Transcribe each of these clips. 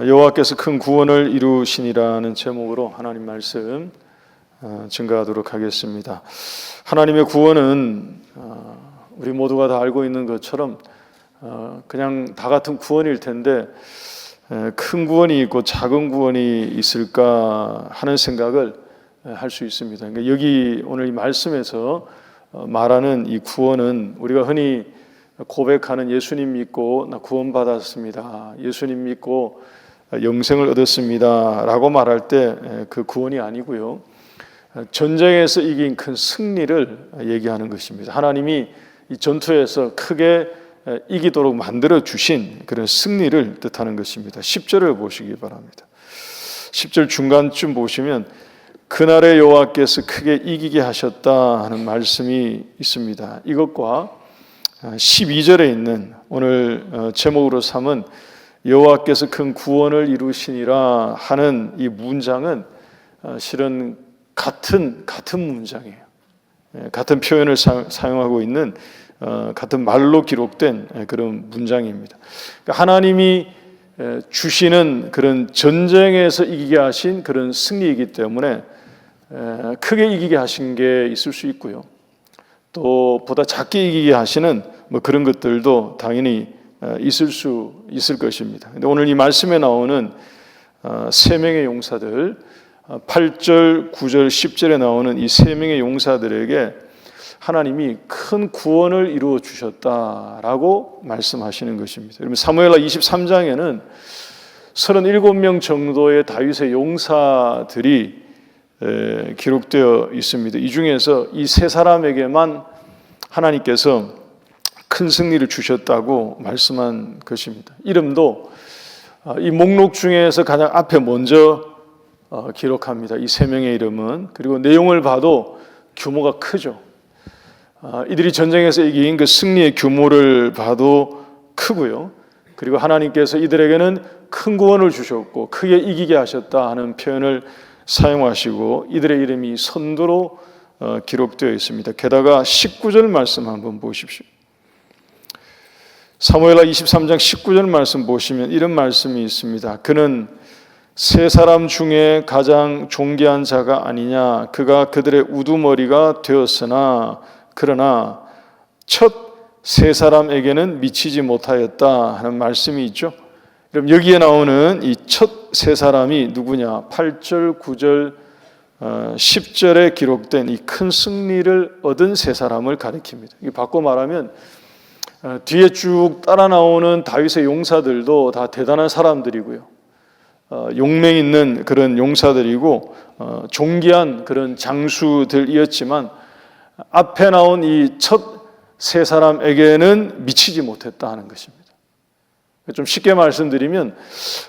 여호와께서 큰 구원을 이루시니라는 제목으로 하나님 말씀 증거하도록 하겠습니다. 하나님의 구원은 우리 모두가 다 알고 있는 것처럼 그냥 다 같은 구원일 텐데 큰 구원이 있고 작은 구원이 있을까 하는 생각을 할 수 있습니다. 그러니까 여기 오늘 이 말씀에서 말하는 이 구원은 우리가 흔히 고백하는 예수님 믿고 나 구원받았습니다, 예수님 믿고 영생을 얻었습니다 라고 말할 때 그 구원이 아니고요, 전쟁에서 이긴 큰 승리를 얘기하는 것입니다. 하나님이 이 전투에서 크게 이기도록 만들어 주신 그런 승리를 뜻하는 것입니다. 10절을 보시기 바랍니다. 10절 중간쯤 보시면 그날의 여호와께서 크게 이기게 하셨다 하는 말씀이 있습니다. 이것과 12절에 있는 오늘 제목으로 삼은 여호와께서 큰 구원을 이루시니라 하는 이 문장은 실은 같은 문장이에요. 같은 표현을 사용하고 있는 같은 말로 기록된 그런 문장입니다. 그러니까 하나님이 주시는 그런 전쟁에서 이기게 하신 그런 승리이기 때문에 크게 이기게 하신 게 있을 수 있고요, 또 보다 작게 이기게 하시는 그런 것들도 당연히 있을 것입니다. 근데 오늘 이 말씀에 나오는 세 명의 용사들, 8절, 9절, 10절에 나오는 이 세 명의 용사들에게 하나님이 큰 구원을 이루어 주셨다라고 말씀하시는 것입니다. 여러분, 사무엘하 23장에는 37명 정도의 다윗의 용사들이 기록되어 있습니다. 이 중에서 이 세 사람에게만 하나님께서 큰 승리를 주셨다고 말씀한 것입니다. 이름도 이 목록 중에서 가장 앞에 먼저 기록합니다. 이 세 명의 이름은. 그리고 내용을 봐도 규모가 크죠. 이들이 전쟁에서 이긴 그 승리의 규모를 봐도 크고요. 그리고 하나님께서 이들에게는 큰 구원을 주셨고 크게 이기게 하셨다 하는 표현을 사용하시고 이들의 이름이 선두로 기록되어 있습니다. 게다가 19절 말씀 한번 보십시오. 사무엘하 23장 19절 말씀 보시면 이런 말씀이 있습니다. 그는 세 사람 중에 가장 존귀한 자가 아니냐, 그가 그들의 우두머리가 되었으나 그러나 첫 세 사람에게는 미치지 못하였다 하는 말씀이 있죠. 그럼 여기에 나오는 이 첫 세 사람이 누구냐? 8절, 9절, 10절에 기록된 이 큰 승리를 얻은 세 사람을 가리킵니다. 바꿔 말하면 뒤에 쭉 따라 나오는 다윗의 용사들도 다 대단한 사람들이고요, 용맹 있는 그런 용사들이고 존귀한 그런 장수들이었지만 앞에 나온 이 첫 세 사람에게는 미치지 못했다 하는 것입니다. 좀 쉽게 말씀드리면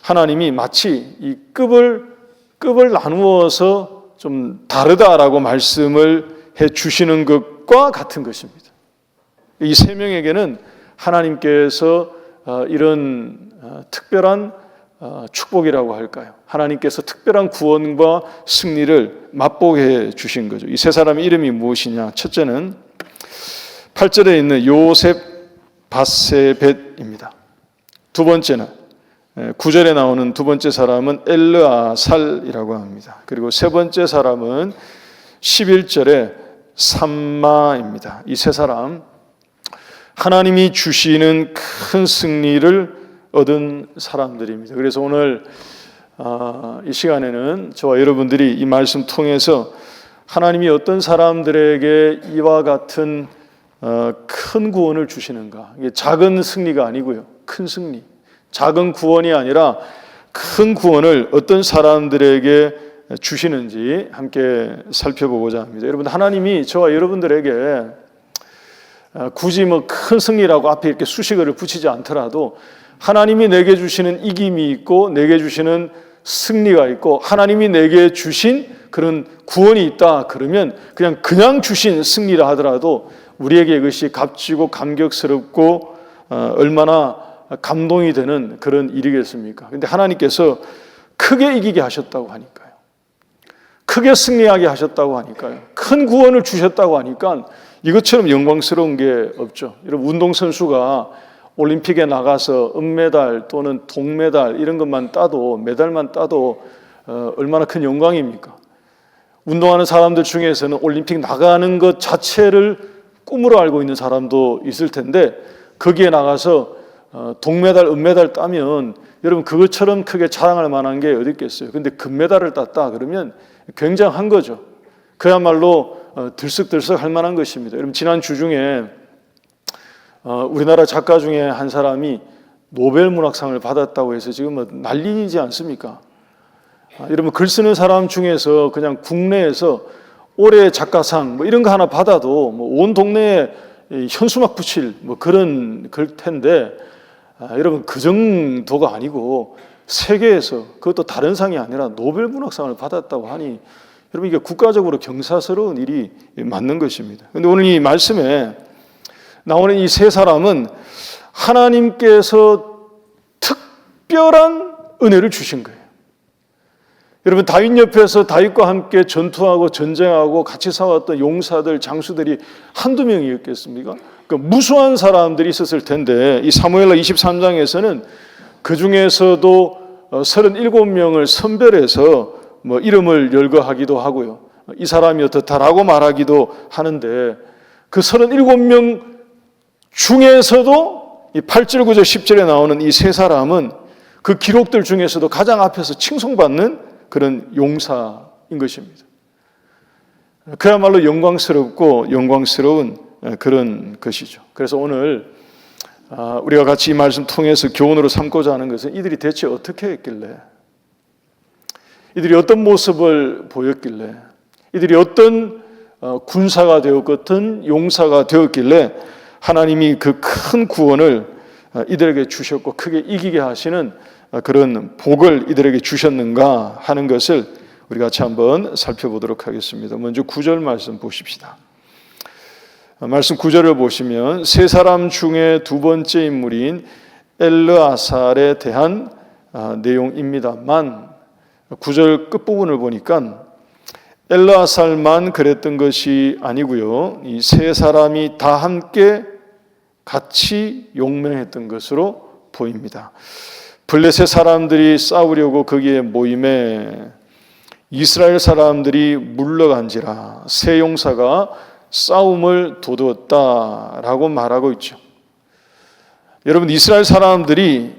하나님이 마치 이 급을 나누어서 좀 다르다라고 말씀을 해 주시는 것과 같은 것입니다. 이 세 명에게는 하나님께서 이런 특별한 축복이라고 할까요? 하나님께서 특별한 구원과 승리를 맛보게 해 주신 거죠. 이 세 사람의 이름이 무엇이냐? 첫째는 8절에 있는 요셉 바세벳입니다. 두 번째는 9절에 나오는 두 번째 사람은 엘르아살이라고 합니다. 그리고 세 번째 사람은 11절에 삼마입니다. 이 세 사람, 하나님이 주시는 큰 승리를 얻은 사람들입니다. 그래서 오늘 이 시간에는 저와 여러분들이 이 말씀 통해서 하나님이 어떤 사람들에게 이와 같은 큰 구원을 주시는가, 이게 작은 승리가 아니고요, 큰 승리, 작은 구원이 아니라 큰 구원을 어떤 사람들에게 주시는지 함께 살펴보고자 합니다. 여러분, 하나님이 저와 여러분들에게 굳이 큰 승리라고 앞에 이렇게 수식어를 붙이지 않더라도 하나님이 내게 주시는 이김이 있고 내게 주시는 승리가 있고 하나님이 내게 주신 그런 구원이 있다 그러면 그냥 주신 승리라 하더라도 우리에게 이것이 값지고 감격스럽고 얼마나 감동이 되는 그런 일이겠습니까? 그런데 하나님께서 크게 이기게 하셨다고 하니까요, 크게 승리하게 하셨다고 하니까요, 큰 구원을 주셨다고 하니까 이것처럼 영광스러운 게 없죠. 여러분, 운동선수가 올림픽에 나가서 은메달 또는 동메달 이런 것만 따도, 메달만 따도 얼마나 큰 영광입니까? 운동하는 사람들 중에서는 올림픽 나가는 것 자체를 꿈으로 알고 있는 사람도 있을 텐데, 거기에 나가서 동메달, 은메달 따면 여러분 그것처럼 크게 자랑할 만한 게 어디 있겠어요? 근데 금메달을 땄다 그러면 굉장한 거죠. 그야말로 들썩들썩 할 만한 것입니다. 여러분 지난 주 중에 우리나라 작가 중에 한 사람이 노벨 문학상을 받았다고 해서 지금 난리이지 않습니까? 여러분 글 쓰는 사람 중에서 그냥 국내에서 올해 작가상 뭐 이런 거 하나 받아도 뭐 온 동네에 현수막 붙일 뭐 그런 글 텐데, 여러분 그 정도가 아니고 세계에서, 그것도 다른 상이 아니라 노벨 문학상을 받았다고 하니 여러분 이게 국가적으로 경사스러운 일이 맞는 것입니다. 그런데 오늘 이 말씀에 나오는 이 세 사람은 하나님께서 특별한 은혜를 주신 거예요. 여러분 다윗 옆에서 다윗과 함께 전투하고 전쟁하고 같이 싸웠던 용사들, 장수들이 한두 명이었겠습니까? 그러니까 무수한 사람들이 있었을 텐데, 이 사무엘하 23장에서는 그 중에서도 37명을 선별해서 뭐 이름을 열거하기도 하고요, 이 사람이 어떻다라고 말하기도 하는데, 그 37명 중에서도 이 8절, 9절, 10절에 나오는 이 세 사람은 그 기록들 중에서도 가장 앞에서 칭송받는 그런 용사인 것입니다. 그야말로 영광스럽고 영광스러운 그런 것이죠. 그래서 오늘 우리가 같이 이 말씀 통해서 교훈으로 삼고자 하는 것은, 이들이 대체 어떻게 했길래, 이들이 어떤 모습을 보였길래, 이들이 어떤 군사가 되었거든 용사가 되었길래 하나님이 그 큰 구원을 이들에게 주셨고 크게 이기게 하시는 그런 복을 이들에게 주셨는가 하는 것을 우리 같이 한번 살펴보도록 하겠습니다. 먼저 9절 말씀 보십시다. 말씀 9절을 보시면 세 사람 중에 두 번째 인물인 엘르아살에 대한 내용입니다만, 9절 끝부분을 보니까 엘르아살만 그랬던 것이 아니고요, 이 세 사람이 다 함께 같이 용맹했던 것으로 보입니다. 블레셋 사람들이 싸우려고 거기에 모임에 이스라엘 사람들이 물러간지라 세 용사가 싸움을 도두었다라고 말하고 있죠. 여러분 이스라엘 사람들이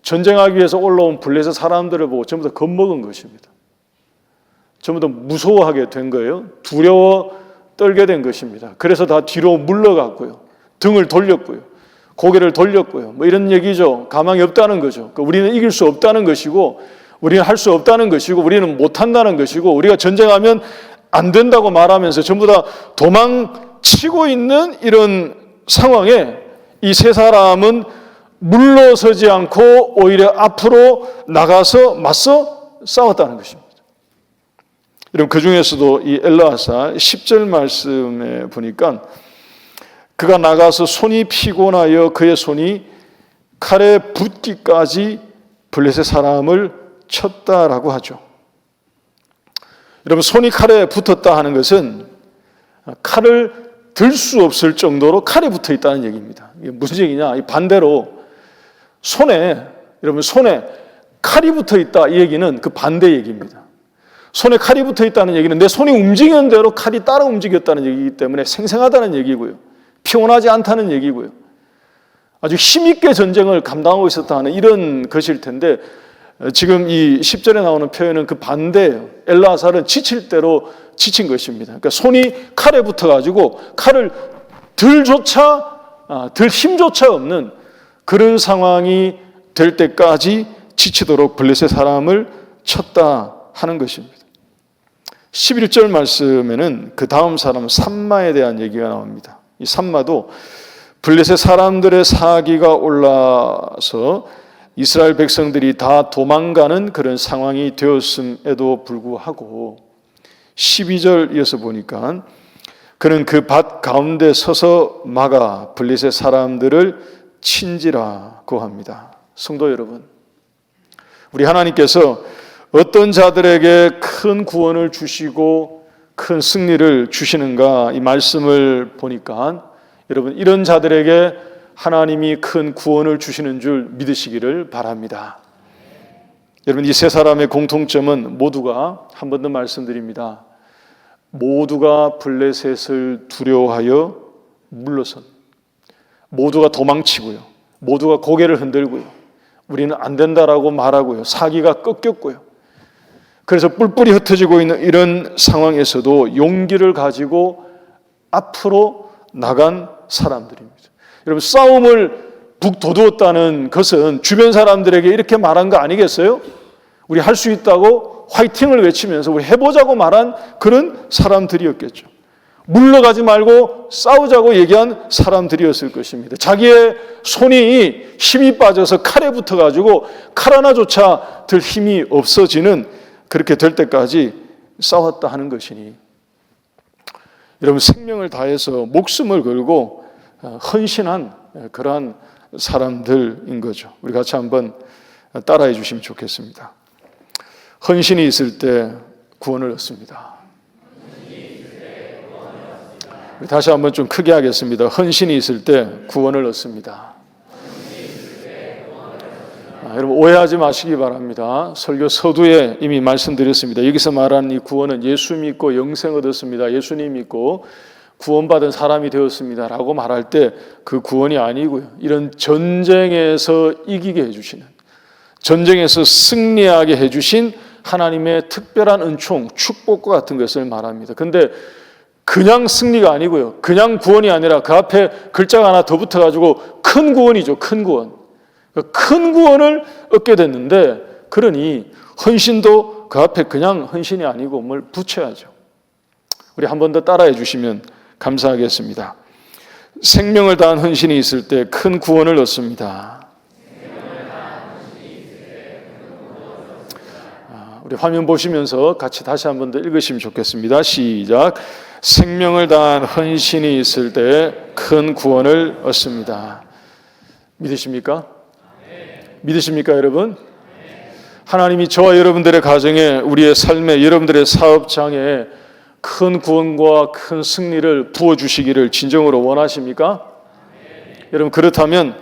전쟁하기 위해서 올라온 블레셋 사람들을 보고 전부 다 겁먹은 것입니다. 전부 다 무서워하게 된 거예요. 두려워 떨게 된 것입니다. 그래서 다 뒤로 물러갔고요, 등을 돌렸고요, 고개를 돌렸고요, 뭐 이런 얘기죠. 가망이 없다는 거죠. 그러니까 우리는 이길 수 없다는 것이고, 우리는 할 수 없다는 것이고, 우리는 못한다는 것이고, 우리가 전쟁하면 안 된다고 말하면서 전부 다 도망치고 있는 이런 상황에 이 세 사람은 물러서지 않고 오히려 앞으로 나가서 맞서 싸웠다는 것입니다. 여러분 그 중에서도 이 엘르아살 10절 말씀에 보니까 그가 나가서 손이 피곤하여 그의 손이 칼에 붙기까지 블레셋 사람을 쳤다라고 하죠. 여러분 손이 칼에 붙었다 하는 것은 칼을 들 수 없을 정도로 칼에 붙어 있다는 얘기입니다. 이게 무슨 얘기냐? 반대로 여러분 손에 칼이 붙어 있다, 이 얘기는 그 반대 얘기입니다. 손에 칼이 붙어 있다는 얘기는 내 손이 움직이는 대로 칼이 따라 움직였다는 얘기이기 때문에 생생하다는 얘기고요, 피곤하지 않다는 얘기고요, 아주 힘있게 전쟁을 감당하고 있었다는 이런 것일 텐데, 지금 이 10절에 나오는 표현은 그 반대예요. 엘르아살은 지칠 대로 지친 것입니다. 그러니까 손이 칼에 붙어가지고 칼을 들 힘조차 없는 그런 상황이 될 때까지 지치도록 블레셋 사람을 쳤다 하는 것입니다. 11절 말씀에는 그 다음 사람 삼마에 대한 얘기가 나옵니다. 이 삼마도 블레셋 사람들의 사기가 올라서 이스라엘 백성들이 다 도망가는 그런 상황이 되었음에도 불구하고 12절 이어서 보니까 그는 그 밭 가운데 서서 막아 블레셋 사람들을 친지라고 합니다. 성도 여러분, 우리 하나님께서 어떤 자들에게 큰 구원을 주시고 큰 승리를 주시는가, 이 말씀을 보니까 여러분 이런 자들에게 하나님이 큰 구원을 주시는 줄 믿으시기를 바랍니다. 여러분, 이 세 사람의 공통점은 모두가, 한 번 더 말씀드립니다, 모두가 블레셋을 두려워하여 물러선, 모두가 도망치고요, 모두가 고개를 흔들고요, 우리는 안 된다라고 말하고요, 사기가 꺾였고요. 그래서 뿔뿔이 흩어지고 있는 이런 상황에서도 용기를 가지고 앞으로 나간 사람들입니다. 여러분, 싸움을 북돋우었다는 것은 주변 사람들에게 이렇게 말한 거 아니겠어요? 우리 할 수 있다고 화이팅을 외치면서 우리 해보자고 말한 그런 사람들이었겠죠. 물러가지 말고 싸우자고 얘기한 사람들이었을 것입니다. 자기의 손이 힘이 빠져서 칼에 붙어가지고 칼 하나조차 들 힘이 없어지는, 그렇게 될 때까지 싸웠다 하는 것이니, 여러분, 생명을 다해서 목숨을 걸고 헌신한 그러한 사람들인 거죠. 우리 같이 한번 따라해 주시면 좋겠습니다. 헌신이 있을 때 구원을 얻습니다. 다시 한번 좀 크게 하겠습니다. 헌신이 있을 때 구원을 얻습니다. 여러분, 오해하지 마시기 바랍니다. 설교 서두에 이미 말씀드렸습니다. 여기서 말하는 이 구원은 예수 믿고 영생 얻었습니다, 예수님 믿고 구원받은 사람이 되었습니다 라고 말할 때 그 구원이 아니고요, 이런 전쟁에서 이기게 해주시는, 전쟁에서 승리하게 해주신 하나님의 특별한 은총, 축복과 같은 것을 말합니다. 그런데 그냥 승리가 아니고요, 그냥 구원이 아니라 그 앞에 글자가 하나 더 붙어가지고 큰 구원이죠. 큰 구원. 큰 구원을 얻게 됐는데, 그러니 헌신도 그 앞에 그냥 헌신이 아니고 뭘 붙여야죠. 우리 한 번 더 따라해 주시면 감사하겠습니다. 생명을 다한 헌신이 있을 때 큰 구원을 얻습니다. 우리 화면 보시면서 같이 다시 한 번 더 읽으시면 좋겠습니다. 시작. 생명을 다한 헌신이 있을 때 큰 구원을 얻습니다. 믿으십니까? 믿으십니까, 여러분? 하나님이 저와 여러분들의 가정에, 우리의 삶에, 여러분들의 사업장에 큰 구원과 큰 승리를 부어주시기를 진정으로 원하십니까? 여러분, 그렇다면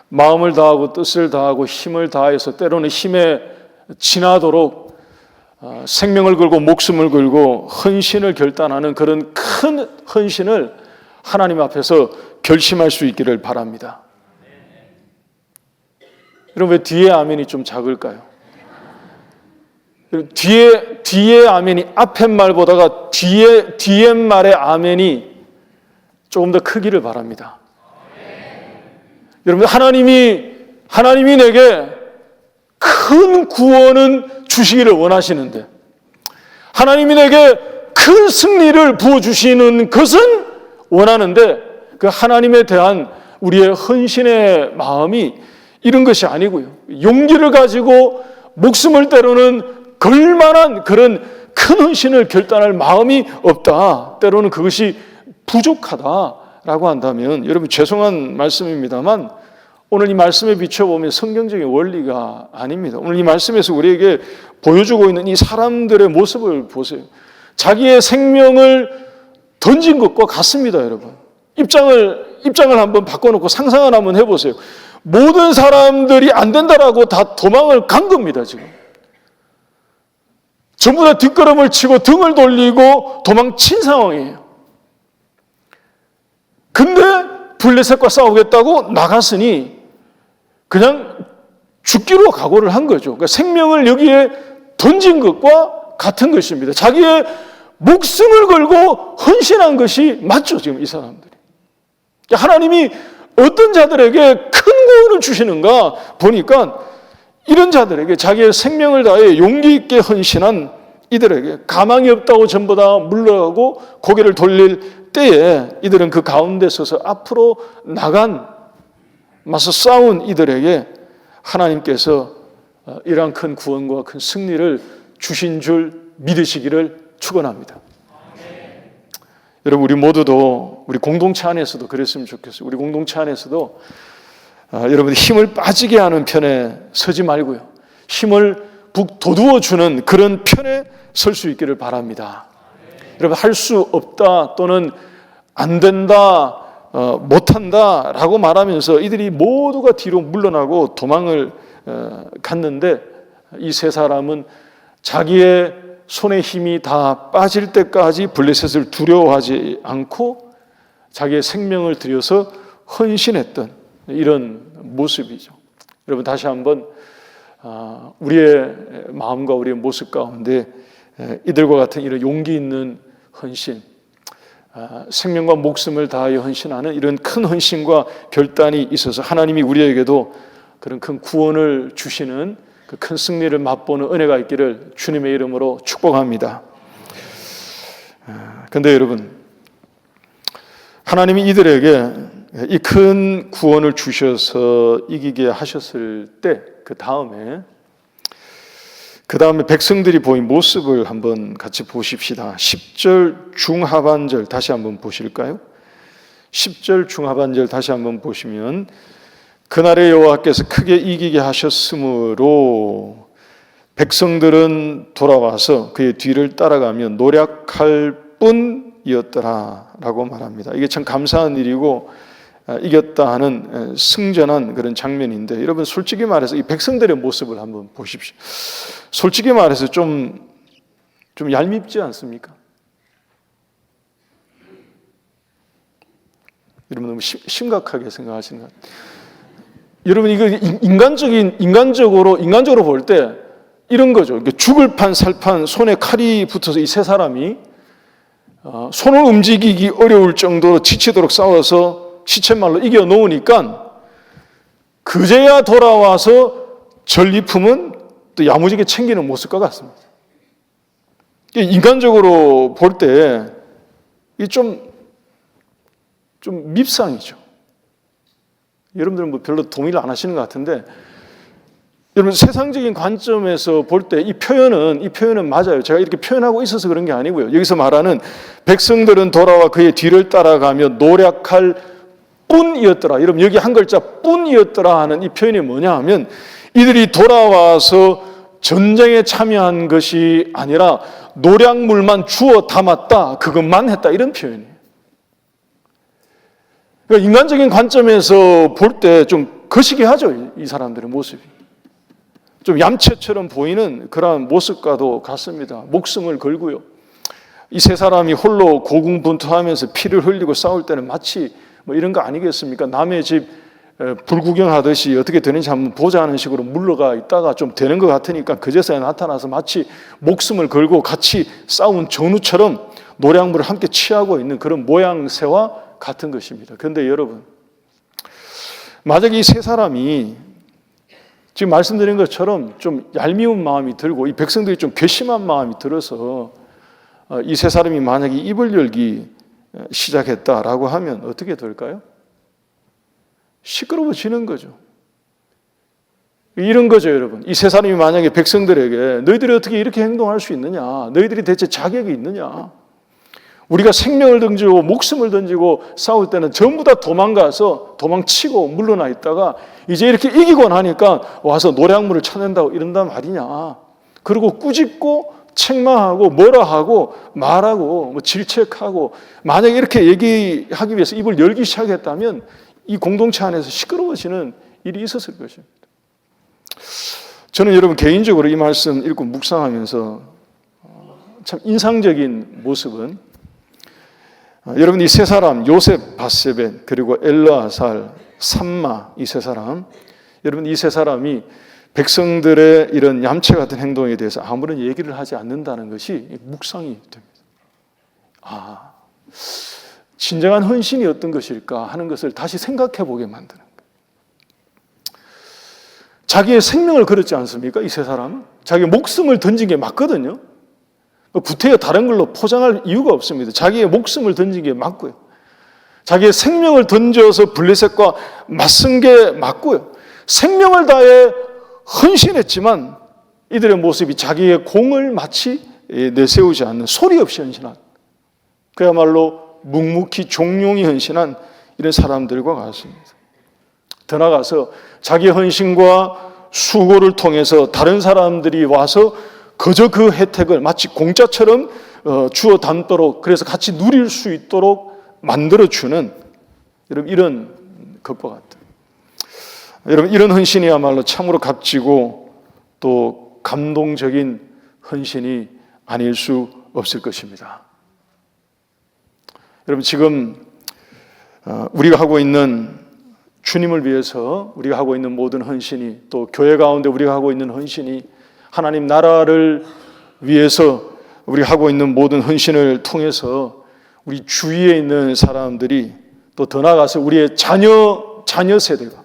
마음을 다하고 뜻을 다하고 힘을 다해서, 때로는 힘에 지나도록 생명을 걸고 목숨을 걸고 헌신을 결단하는 그런 큰 헌신을 하나님 앞에서 결심할 수 있기를 바랍니다. 여러분, 왜 뒤에 아멘이 좀 작을까요? 뒤에 아멘이 앞에 말보다가 뒤에 말의 아멘이 조금 더 크기를 바랍니다. 여러분, 하나님이 내게 큰 구원은 주시기를 원하시는데, 하나님이 내게 큰 승리를 부어주시는 것은 원하는데, 그 하나님에 대한 우리의 헌신의 마음이 이런 것이 아니고요, 용기를 가지고 목숨을 때로는 걸만한 그런 큰 헌신을 결단할 마음이 없다, 때로는 그것이 부족하다라고 한다면, 여러분, 죄송한 말씀입니다만 오늘 이 말씀에 비춰보면 성경적인 원리가 아닙니다. 오늘 이 말씀에서 우리에게 보여주고 있는 이 사람들의 모습을 보세요. 자기의 생명을 던진 것과 같습니다, 여러분. 입장을 한번 바꿔놓고 상상을 한번 해보세요. 모든 사람들이 안 된다라고 다 도망을 간 겁니다, 지금. 전부 다 뒷걸음을 치고 등을 돌리고 도망친 상황이에요. 근데 블레셋과 싸우겠다고 나갔으니 그냥 죽기로 각오를 한 거죠. 그러니까 생명을 여기에 던진 것과 같은 것입니다. 자기의 목숨을 걸고 헌신한 것이 맞죠, 지금 이 사람들이. 하나님이 어떤 자들에게 큰 구원을 주시는가 보니까, 이런 자들에게 자기의 생명을 다해 용기 있게 헌신한 이들에게 가망이 없다고 전부 다 물러가고 고개를 돌릴 때에 이들은 그 가운데 서서 앞으로 나간, 맞서 싸운 이들에게 하나님께서 이러한 큰 구원과 큰 승리를 주신 줄 믿으시기를 축원합니다. 여러분, 우리 모두도 우리 공동체 안에서도 그랬으면 좋겠어요. 우리 공동체 안에서도 여러분, 힘을 빠지게 하는 편에 서지 말고요, 힘을 북돋우어주는 그런 편에 설 수 있기를 바랍니다. 여러분, 할 수 없다 또는 안 된다, 못한다라고 말하면서 이들이 모두가 뒤로 물러나고 도망을 갔는데 이 세 사람은 자기의 손에 힘이 다 빠질 때까지 블레셋을 두려워하지 않고 자기의 생명을 들여서 헌신했던 이런 모습이죠. 여러분 다시 한번 우리의 마음과 우리의 모습 가운데 이들과 같은 이런 용기 있는 헌신, 생명과 목숨을 다하여 헌신하는 이런 큰 헌신과 결단이 있어서 하나님이 우리에게도 그런 큰 구원을 주시는 그 큰 승리를 맛보는 은혜가 있기를 주님의 이름으로 축복합니다. 그런데 여러분, 하나님이 이들에게 이 큰 구원을 주셔서 이기게 하셨을 때 그 다음에 백성들이 보인 모습을 한번 같이 보십시다. 10절 중하반절 다시 한번 보실까요? 10절 중하반절 다시 한번 보시면 그날에 여호와께서 크게 이기게 하셨으므로 백성들은 돌아와서 그의 뒤를 따라가며 노력할 뿐이었더라 라고 말합니다. 이게 참 감사한 일이고 이겼다 하는 승전한 그런 장면인데 여러분 솔직히 말해서 이 백성들의 모습을 한번 보십시오. 솔직히 말해서 좀 얄밉지 않습니까? 여러분 너무 심각하게 생각하시는 것 같아요. 여러분 이거 인간적으로 볼 때 이런 거죠. 죽을 판 살판 손에 칼이 붙어서 이 세 사람이 손을 움직이기 어려울 정도로 지치도록 싸워서 시쳇말로 이겨 놓으니까 그제야 돌아와서 전리품은 또 야무지게 챙기는 모습과 같습니다. 인간적으로 볼 때 이 좀 밉상이죠. 여러분들은 뭐 별로 동의를 안 하시는 것 같은데 여러분 세상적인 관점에서 볼 때 이 표현은 맞아요. 제가 이렇게 표현하고 있어서 그런 게 아니고요. 여기서 말하는 백성들은 돌아와 그의 뒤를 따라가며 노력할 뿐이었더라. 여러분 여기 한 글자 뿐이었더라 하는 이 표현이 뭐냐 하면 이들이 돌아와서 전쟁에 참여한 것이 아니라 노량물만 주워 담았다. 그것만 했다. 이런 표현이에요. 그러니까 인간적인 관점에서 볼 때 좀 거시기 하죠. 이 사람들의 모습이. 좀 얌체처럼 보이는 그러한 모습과도 같습니다. 목숨을 걸고요. 이 세 사람이 홀로 고군분투하면서 피를 흘리고 싸울 때는 마치 뭐 이런 거 아니겠습니까? 남의 집 불구경하듯이 어떻게 되는지 한번 보자 하는 식으로 물러가 있다가 좀 되는 것 같으니까 그제서야 나타나서 마치 목숨을 걸고 같이 싸운 전우처럼 노량물을 함께 취하고 있는 그런 모양새와 같은 것입니다. 그런데 여러분, 만약 이 세 사람이 지금 말씀드린 것처럼 좀 얄미운 마음이 들고 이 백성들이 좀 괘씸한 마음이 들어서 이 세 사람이 만약에 입을 열기 시작했다라고 하면 어떻게 될까요? 시끄러워지는 거죠. 이런 거죠, 여러분. 이 세 사람이 만약에 백성들에게 너희들이 어떻게 이렇게 행동할 수 있느냐? 너희들이 대체 자격이 있느냐? 우리가 생명을 던지고 목숨을 던지고 싸울 때는 전부 다 도망치고 물러나 있다가 이제 이렇게 이기고 나니까 와서 노량물을 찾는다고 이런단 말이냐. 그리고 꾸짖고 책망하고 뭐라 하고 말하고 뭐 질책하고 만약에 이렇게 얘기하기 위해서 입을 열기 시작했다면 이 공동체 안에서 시끄러워지는 일이 있었을 것입니다. 저는 여러분 개인적으로 이 말씀 읽고 묵상하면서 참 인상적인 모습은 여러분 이 세 사람 요셉, 바세벳 그리고 엘르아살, 삼마 이 세 사람 여러분 이 세 사람이 백성들의 이런 얌체 같은 행동에 대해서 아무런 얘기를 하지 않는다는 것이 묵상이 됩니다. 진정한 헌신이 어떤 것일까 하는 것을 다시 생각해 보게 만드는 거예요. 자기의 생명을 걸었지 않습니까? 이 세 사람은 자기 목숨을 던진 게 맞거든요. 구태여 다른 걸로 포장할 이유가 없습니다. 자기의 목숨을 던진 게 맞고요. 자기의 생명을 던져서 블레셋과 맞선 게 맞고요. 생명을 다해 헌신했지만 이들의 모습이 자기의 공을 마치 내세우지 않는 소리 없이 헌신한 그야말로 묵묵히 종용이 헌신한 이런 사람들과 같습니다. 더 나아가서 자기의 헌신과 수고를 통해서 다른 사람들이 와서 그저 그 혜택을 마치 공짜처럼 주어 담도록 그래서 같이 누릴 수 있도록 만들어주는 여러분 이런 것과 같아요. 여러분 이런 헌신이야말로 참으로 값지고 또 감동적인 헌신이 아닐 수 없을 것입니다. 여러분 지금 우리가 하고 있는 주님을 위해서 우리가 하고 있는 모든 헌신이 또 교회 가운데 우리가 하고 있는 헌신이 하나님 나라를 위해서 우리가 하고 있는 모든 헌신을 통해서 우리 주위에 있는 사람들이 또 더 나아가서 우리의 자녀 세대가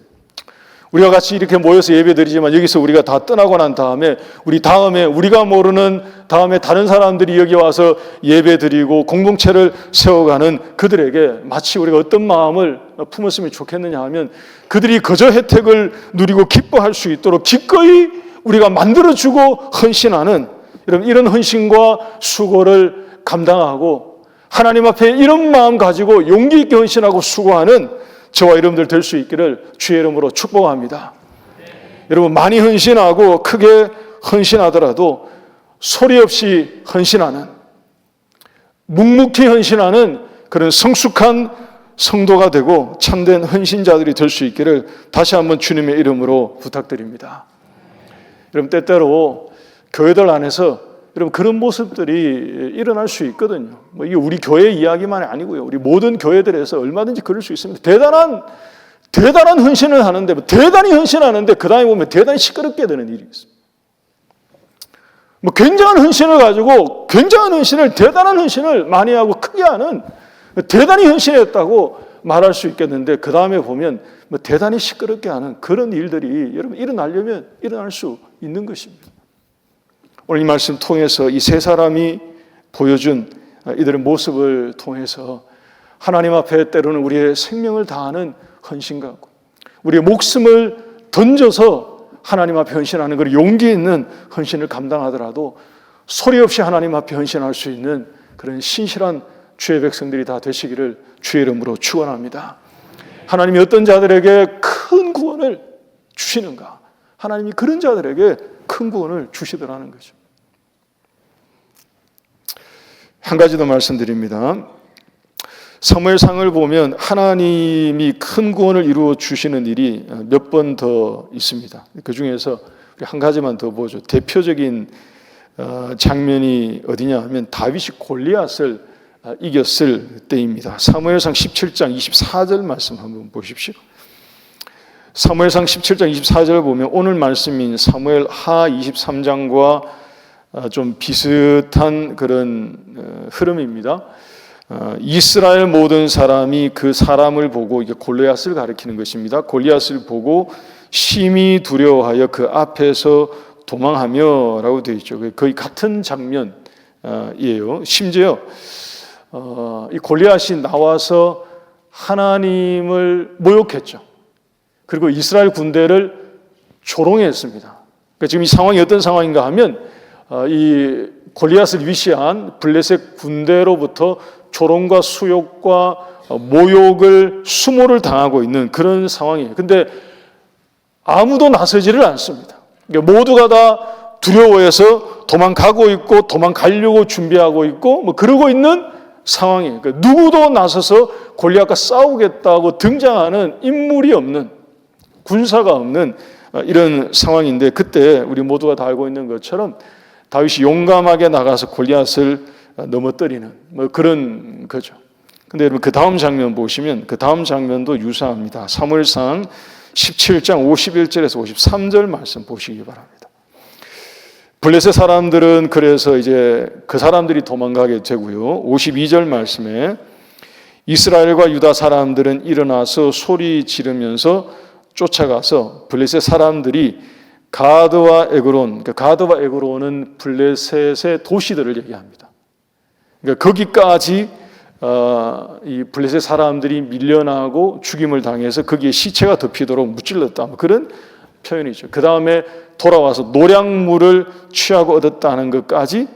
우리가 같이 이렇게 모여서 예배드리지만 여기서 우리가 다 떠나고 난 다음에 우리가 모르는 다음에 다른 사람들이 여기 와서 예배드리고 공동체를 세워가는 그들에게 마치 우리가 어떤 마음을 품었으면 좋겠느냐 하면 그들이 그저 혜택을 누리고 기뻐할 수 있도록 기꺼이 우리가 만들어주고 헌신하는 여러분 이런 헌신과 수고를 감당하고 하나님 앞에 이런 마음 가지고 용기 있게 헌신하고 수고하는 저와 여러분들 될 수 있기를 주의 이름으로 축복합니다. 여러분 많이 헌신하고 크게 헌신하더라도 소리 없이 헌신하는 묵묵히 헌신하는 그런 성숙한 성도가 되고 참된 헌신자들이 될 수 있기를 다시 한번 주님의 이름으로 부탁드립니다. 여러분 때때로 교회들 안에서 여러분 그런 모습들이 일어날 수 있거든요. 이게 우리 교회 이야기만이 아니고요. 우리 모든 교회들에서 얼마든지 그럴 수 있습니다. 대단한 헌신을 하는데 대단히 헌신하는데 그 다음에 보면 대단히 시끄럽게 되는 일이 있습니다. 굉장한 헌신을 가지고 대단한 헌신을 많이 하고 크게 하는 대단히 헌신했다고 말할 수 있겠는데 그 다음에 보면 대단히 시끄럽게 하는 그런 일들이 여러분 일어나려면 일어날 수 있는 것입니다. 오늘 이 말씀 통해서 이 세 사람이 보여준 이들의 모습을 통해서 하나님 앞에 때로는 우리의 생명을 다하는 헌신과 우리의 목숨을 던져서 하나님 앞에 헌신하는 그런 용기 있는 헌신을 감당하더라도 소리 없이 하나님 앞에 헌신할 수 있는 그런 신실한 주의 백성들이 다 되시기를 주의 이름으로 축원합니다. 하나님이 어떤 자들에게 큰 구원을 주시는가? 하나님이 그런 자들에게 큰 구원을 주시더라는 거죠. 한 가지 더 말씀드립니다. 사무엘상을 보면 하나님이 큰 구원을 이루어 주시는 일이 몇 번 더 있습니다. 그 중에서 한 가지만 더 보죠. 대표적인 장면이 어디냐 하면 다윗이 골리앗을 이겼을 때입니다. 사무엘상 17장 24절 말씀 한번 보십시오. 사무엘상 17장 24절을 보면 오늘 말씀인 사무엘 하 23장과 좀 비슷한 그런 흐름입니다. 이스라엘 모든 사람이 그 사람을 보고 이게 골리앗을 가리키는 것입니다. 골리앗을 보고 심히 두려워하여 그 앞에서 도망하며라고 되어 있죠. 거의 같은 장면이에요. 심지어 이 골리앗이 나와서 하나님을 모욕했죠. 그리고 이스라엘 군대를 조롱했습니다. 그러니까 지금 이 상황이 어떤 상황인가 하면 이 골리앗을 위시한 블레셋 군대로부터 조롱과 수욕과 모욕을 수모를 당하고 있는 그런 상황이에요. 근데 아무도 나서지를 않습니다. 그러니까 모두가 다 두려워해서 도망가고 있고 도망가려고 준비하고 있고 그러고 있는 상황이에요. 그러니까 누구도 나서서 골리앗과 싸우겠다고 등장하는 인물이 없는 군사가 없는 이런 상황인데 그때 우리 모두가 다 알고 있는 것처럼 다윗이 용감하게 나가서 골리앗을 넘어뜨리는 그런 거죠. 근데 여러분 그 다음 장면 보시면 그 다음 장면도 유사합니다. 사무엘상 17장 51절에서 53절 말씀 보시기 바랍니다. 블레셋 사람들은 그래서 이제 그 사람들이 도망가게 되고요. 52절 말씀에 이스라엘과 유다 사람들은 일어나서 소리 지르면서 쫓아가서 블레셋 사람들이 가드와 에그론, 그러니까 가드와 에그론은 블레셋의 도시들을 얘기합니다. 그러니까 거기까지 이 블레셋 사람들이 밀려나고 죽임을 당해서 거기에 시체가 덮이도록 무찔렀다. 그런 표현이죠. 그 다음에 돌아와서 노량물을 취하고 얻었다는 것까지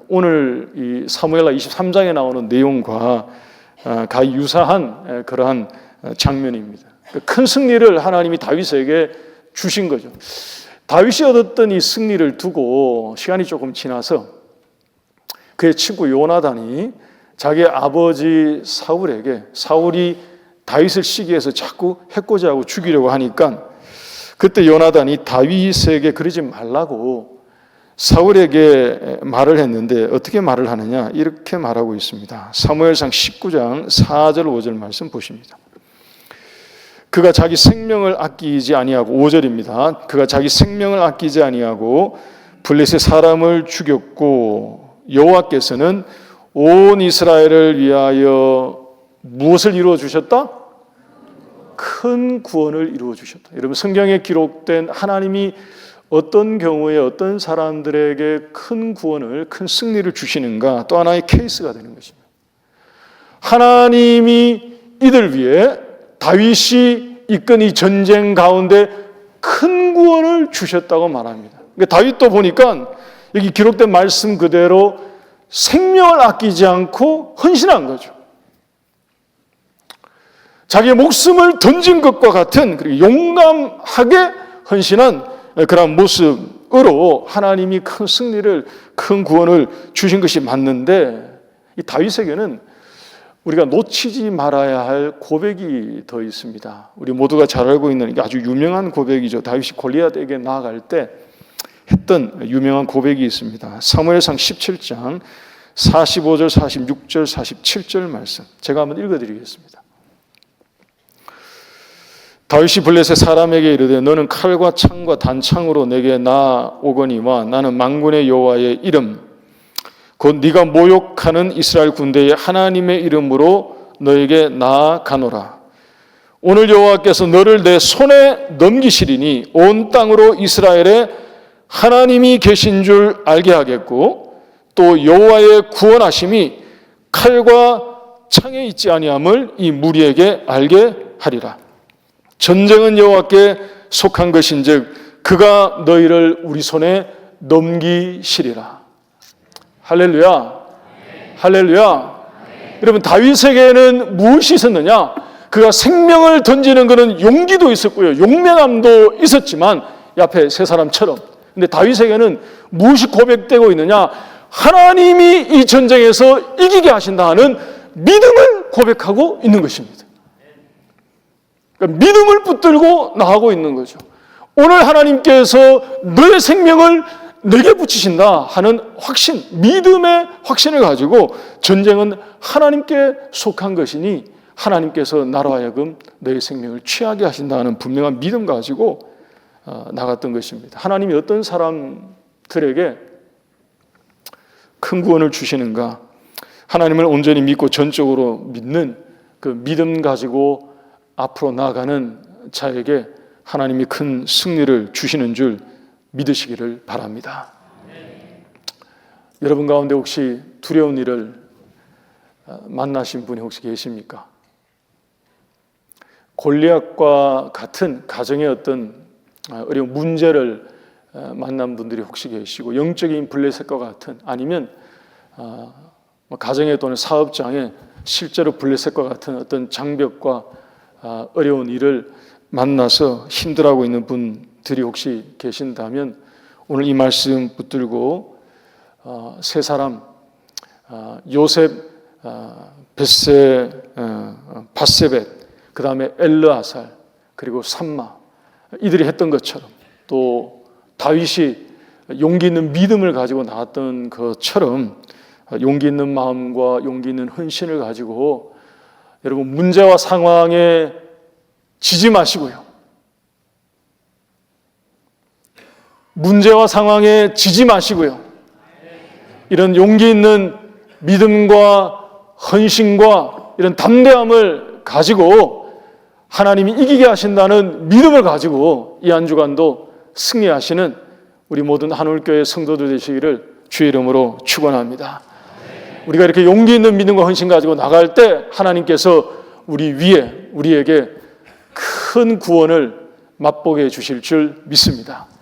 오늘 이 사무엘하 23장에 나오는 내용과 가히 유사한 그러한 장면입니다. 큰 승리를 하나님이 다윗에게 주신 거죠. 다윗이 얻었던 이 승리를 두고 시간이 조금 지나서 그의 친구 요나단이 자기 아버지 사울에게 사울이 다윗을 시기해서 자꾸 해코지하고 죽이려고 하니까 그때 요나단이 다윗에게 그러지 말라고 사울에게 말을 했는데 어떻게 말을 하느냐, 이렇게 말하고 있습니다. 사무엘상 19장 4절 5절 말씀 보십니다. 그가 자기 생명을 아끼지 아니하고, 5절입니다. 그가 자기 생명을 아끼지 아니하고 블레셋 사람을 죽였고 여호와께서는 온 이스라엘을 위하여 무엇을 이루어 주셨다? 큰 구원을 이루어 주셨다. 여러분, 성경에 기록된 하나님이 어떤 경우에 어떤 사람들에게 큰 구원을, 큰 승리를 주시는가, 또 하나의 케이스가 되는 것입니다. 하나님이 이들 위해 다윗이 이끈 이 전쟁 가운데 큰 구원을 주셨다고 말합니다. 그러니까 다윗도 보니까 여기 기록된 말씀 그대로 생명을 아끼지 않고 헌신한 거죠. 자기의 목숨을 던진 것과 같은, 그리고 용감하게 헌신한 그런 모습으로 하나님이 큰 승리를, 큰 구원을 주신 것이 맞는데, 이 다윗에게는 우리가 놓치지 말아야 할 고백이 더 있습니다. 우리 모두가 잘 알고 있는 아주 유명한 고백이죠. 다윗이 골리앗에게 나아갈 때 했던 유명한 고백이 있습니다. 사무엘상 17장 45절, 46절, 47절 말씀 제가 한번 읽어드리겠습니다. 다윗이 블레셋 사람에게 이르되 너는 칼과 창과 단창으로 내게 나오거니와 나는 만군의 여호와의 이름 곧 네가 모욕하는 이스라엘 군대의 하나님의 이름으로 너에게 나아가노라. 오늘 여호와께서 너를 내 손에 넘기시리니 온 땅으로 이스라엘에 하나님이 계신 줄 알게 하겠고 또 여호와의 구원하심이 칼과 창에 있지 아니함을 이 무리에게 알게 하리라. 전쟁은 여호와께 속한 것인즉 그가 너희를 우리 손에 넘기시리라. 할렐루야, 할렐루야. 여러분, 다윗에게는 무엇이 있었느냐? 그가 생명을 던지는 것은 용기도 있었고요, 용맹함도 있었지만 이 앞에 세 사람처럼. 근데 다윗에게는 무엇이 고백되고 있느냐? 하나님이 이 전쟁에서 이기게 하신다 하는 믿음을 고백하고 있는 것입니다. 그러니까 믿음을 붙들고 나가고 있는 거죠. 오늘 하나님께서 너의 생명을 내게 붙이신다 하는 확신, 믿음의 확신을 가지고 전쟁은 하나님께 속한 것이니 하나님께서 나로 하여금 너의 생명을 취하게 하신다 하는 분명한 믿음 가지고 나갔던 것입니다. 하나님이 어떤 사람들에게 큰 구원을 주시는가? 하나님을 온전히 믿고 전적으로 믿는 그 믿음 가지고 앞으로 나아가는 자에게 하나님이 큰 승리를 주시는 줄 믿으시기를 바랍니다. 여러분 가운데 혹시 두려운 일을 만나신 분이 혹시 계십니까? 골리앗과 같은 가정의 어떤 어려운 문제를 만난 분들이 혹시 계시고, 영적인 블레셋과 같은, 아니면 가정에 또는 사업장에 실제로 블레셋과 같은 어떤 장벽과 어려운 일을 만나서 힘들어하고 있는 분들이 혹시 계신다면 오늘 이 말씀 붙들고 세 사람, 요셉, 바세벳, 그 다음에 엘르아살, 그리고 삼마, 이들이 했던 것처럼, 또 다윗이 용기 있는 믿음을 가지고 나왔던 것처럼 용기 있는 마음과 용기 있는 헌신을 가지고 여러분 문제와 상황에 지지 마시고요, 문제와 상황에 지지 마시고요, 이런 용기 있는 믿음과 헌신과 이런 담대함을 가지고 하나님이 이기게 하신다는 믿음을 가지고 이 한 주간도 승리하시는 우리 모든 한울교회 성도들 되시기를 주의 이름으로 축원합니다. 우리가 이렇게 용기 있는 믿음과 헌신 가지고 나갈 때 하나님께서 우리 위에 우리에게 큰 구원을 맛보게 해주실 줄 믿습니다.